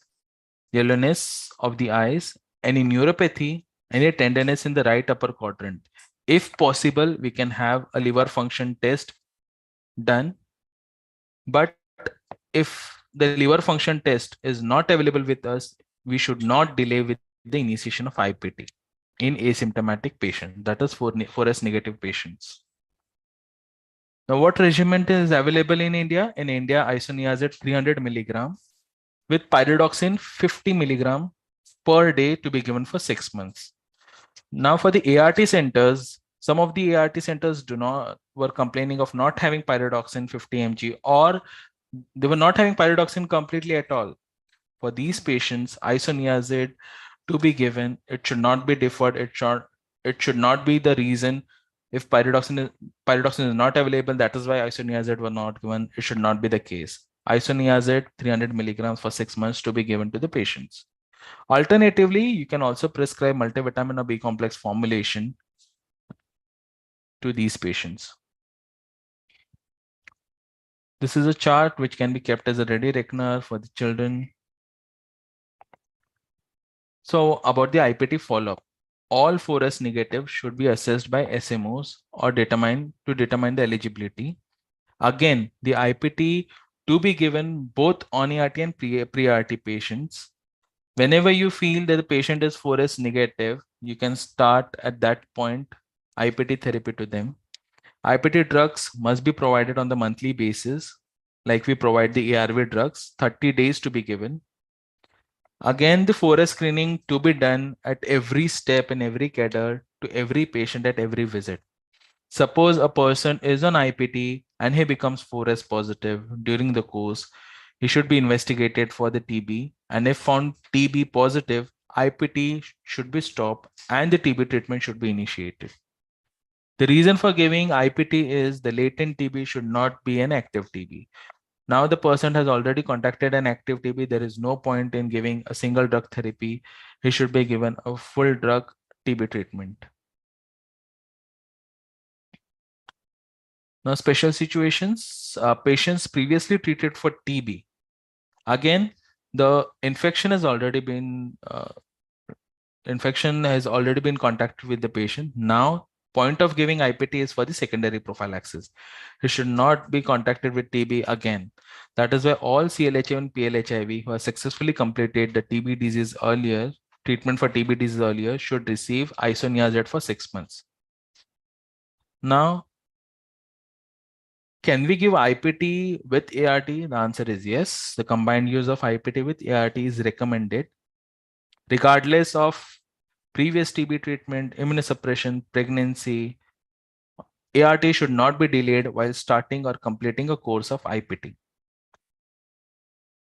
yellowness of the eyes, any neuropathy, any tenderness in the right upper quadrant. If possible, we can have a liver function test done. But if the liver function test is not available with us, we should not delay with the initiation of IPT in asymptomatic patients, that is for S negative patients. Now, what regimen is available in India? In India, isoniazid 300 milligram with pyridoxine 50 milligram per day to be given for 6 months. Now, for the ART centers, some of the ART centers were complaining of not having pyridoxine 50 mg, or they were not having pyridoxine completely at all. For these patients, isoniazid to be given, it should not be deferred. It should not be the reason. If pyridoxine is not available, that is why isoniazid were not given. It should not be the case. Isoniazid 300 milligrams for 6 months to be given to the patients. Alternatively, you can also prescribe multivitamin or B complex formulation to these patients. This is a chart which can be kept as a ready reckoner for the children. So about the IPT follow-up, all 4S negative should be assessed by SMOs or determine the eligibility. Again, the IPT to be given both on ART and pre-ART patients. Whenever you feel that the patient is 4S negative, you can start at that point IPT therapy to them. IPT drugs must be provided on the monthly basis, like we provide the ARV drugs, 30 days to be given. Again, the 4S screening to be done at every step in every cadre to every patient at every visit. Suppose a person is on IPT and he becomes 4S positive during the course, he should be investigated for the TB, and if found TB positive, IPT should be stopped and the TB treatment should be initiated. The reason for giving IPT is the latent TB should not be an active TB. Now the person has already contacted an active TB. There is no point in giving a single drug therapy. He should be given a full drug TB treatment. Now, special situations, patients previously treated for TB. Again, the infection has already been infection has already been contacted with the patient. Now, point of giving IPT is for the secondary prophylaxis. He should not be contacted with TB again. That is why all CLHIV and PLHIV who have successfully completed the TB disease earlier, treatment for TB disease earlier, should receive isoniazid for 6 months. Now, can we give IPT with ART? The answer is yes. The combined use of IPT with ART is recommended, regardless of previous TB treatment, immunosuppression, pregnancy. ART should not be delayed while starting or completing a course of IPT.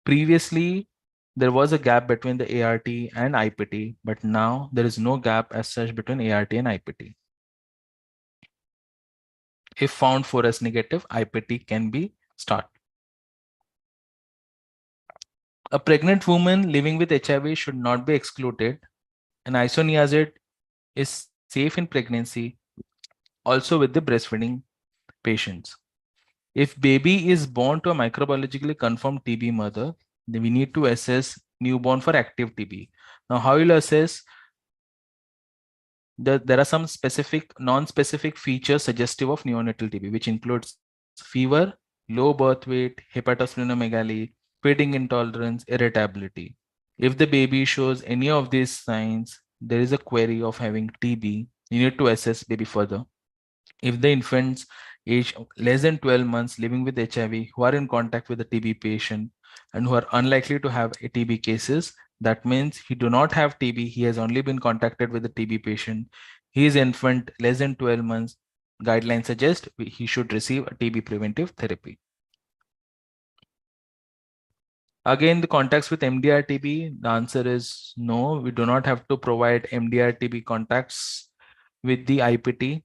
Previously, there was a gap between the ART and IPT, but now there is no gap as such between ART and IPT. If found 4S negative, IPT can be started. A pregnant woman living with HIV should not be excluded. And isoniazid is safe in pregnancy, also with the breastfeeding patients. If baby is born to a microbiologically confirmed TB mother, then we need to assess newborn for active TB. Now, how you'll assess? There are some specific, non-specific features suggestive of neonatal TB, which includes fever, low birth weight, hepatosplenomegaly, feeding intolerance, irritability. If the baby shows any of these signs, there is a query of having TB. You need to assess baby further. If the infants age less than 12 months living with HIV who are in contact with a TB patient and who are unlikely to have a TB cases, that means he do not have TB. He has only been contacted with a TB patient. He is infant less than 12 months. Guidelines suggest he should receive a TB preventive therapy. Again, the contacts with MDR-TB, the answer is no. We do not have to provide MDR-TB contacts with the IPT.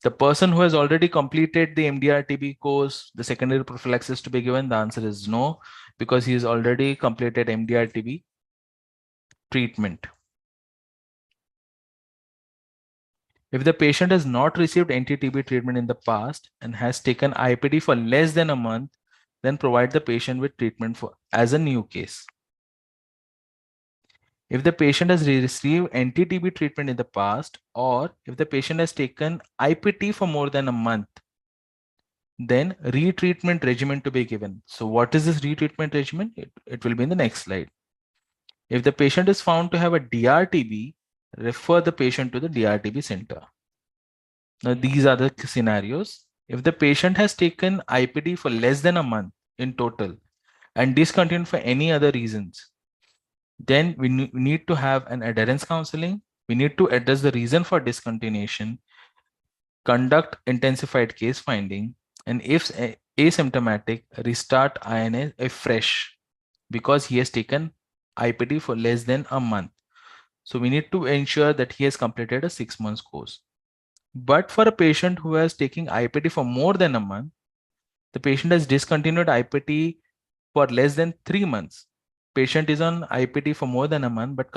The person who has already completed the MDR-TB course, the secondary prophylaxis to be given, the answer is no, because he has already completed MDR-TB treatment. If the patient has not received anti-TB treatment in the past and has taken IPT for less than a month, then provide the patient with treatment for as a new case. If the patient has received anti-TB treatment in the past, or if the patient has taken IPT for more than a month, then retreatment regimen to be given. So what is this retreatment regimen? It will be in the next slide. If the patient is found to have a DRTB, refer the patient to the DRTB center. Now these are the scenarios. If the patient has taken IPT for less than a month in total and discontinued for any other reasons, then we need to have an adherence counseling. We need to address the reason for discontinuation, conduct intensified case finding, and if asymptomatic, restart INA afresh because he has taken IPT for less than a month. So we need to ensure that he has completed a 6 months course. But for a patient who has taken IPT for more than a month, the patient has discontinued IPT for less than 3 months. Patient is on IPT for more than a month, but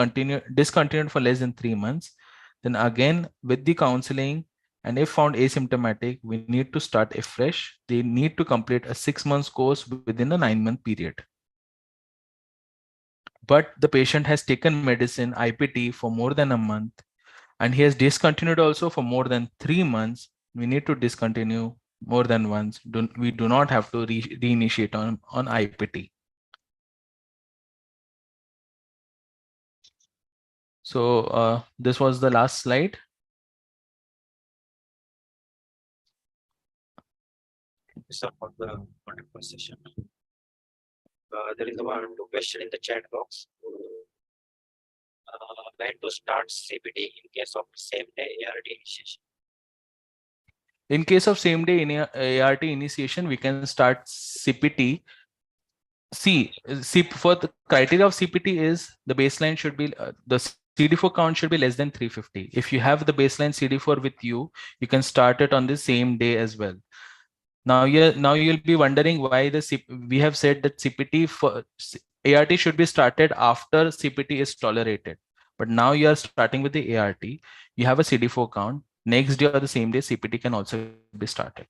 discontinued for less than 3 months. Then again, with the counseling, and if found asymptomatic, we need to start afresh. They need to complete a 6 months course within a 9-month period. But the patient has taken medicine IPT for more than a month, and he has discontinued also for more than 3 months. We need to discontinue more than once. We do not have to reinitiate on IPT. So this was the last slide. Thank you, sir, for the wonderful session. There is one two question in the chat box. When to start CPT in case of same day ART initiation? In case of same day ART initiation, we can start CPT. See, for the criteria of CPT is the baseline should be the CD4 count should be less than 350. If you have the baseline CD4 with you, you can start it on the same day as well. Now you'll be wondering why we have said that CPT for ART should be started after CPT is tolerated. But now you are starting with the ART. You have a CD4 count. Next day or the same day, CPT can also be started.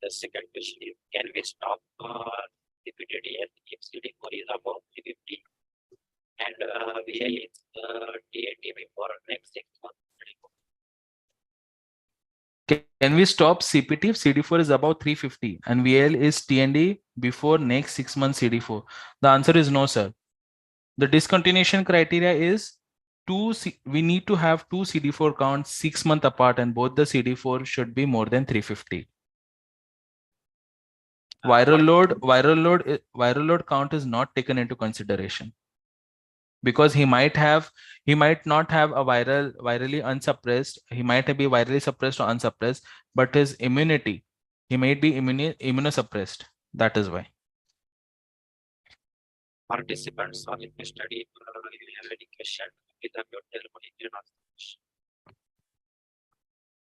The second question is, can we stop CPT if CD4 is above 350? and VL is TATB for next 6 months. Can we stop CPT if CD4 is above 350 and VL is TND before next 6 months CD4? The answer is no, sir. The discontinuation criteria is we need to have two CD4 counts 6 months apart, and both the CD4 should be more than 350. Viral load count is not taken into consideration because he might not have a virally unsuppressed, he might be virally suppressed or unsuppressed, but his immunity, he might be immunosuppressed. That is why. Participants are requested if you have any question with the telephone, you can ask the question.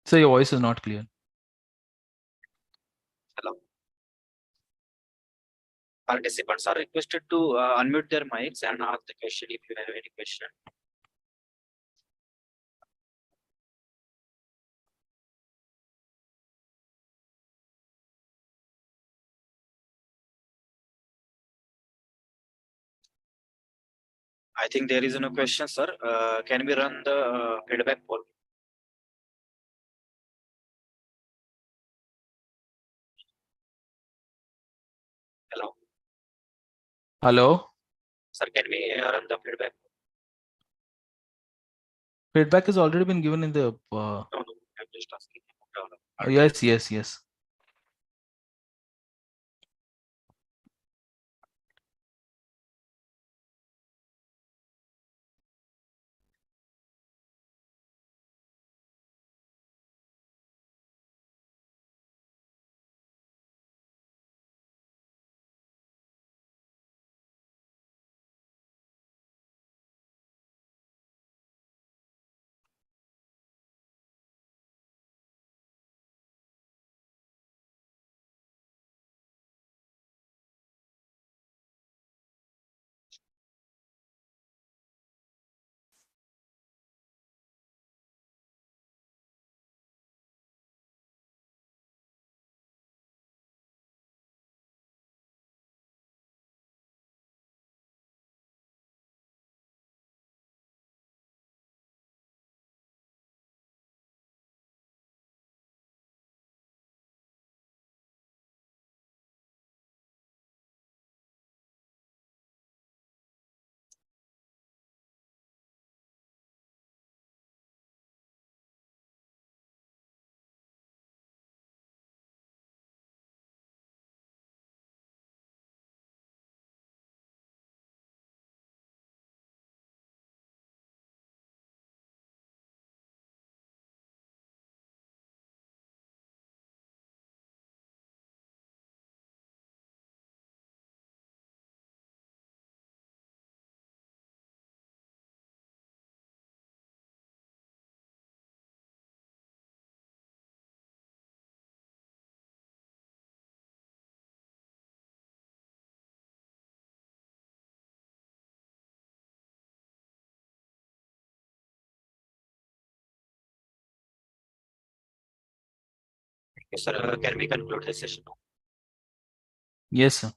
So your voice is not clear. Hello. Participants are requested to unmute their mics and ask the question if you have any question. I think there is no question, sir. Can we run the feedback poll? Hello. Hello. Sir, can we run the feedback? Feedback has already been given in the. No, I'm just asking. Yes. Yes, sir. Can we conclude the session now? Yes, sir.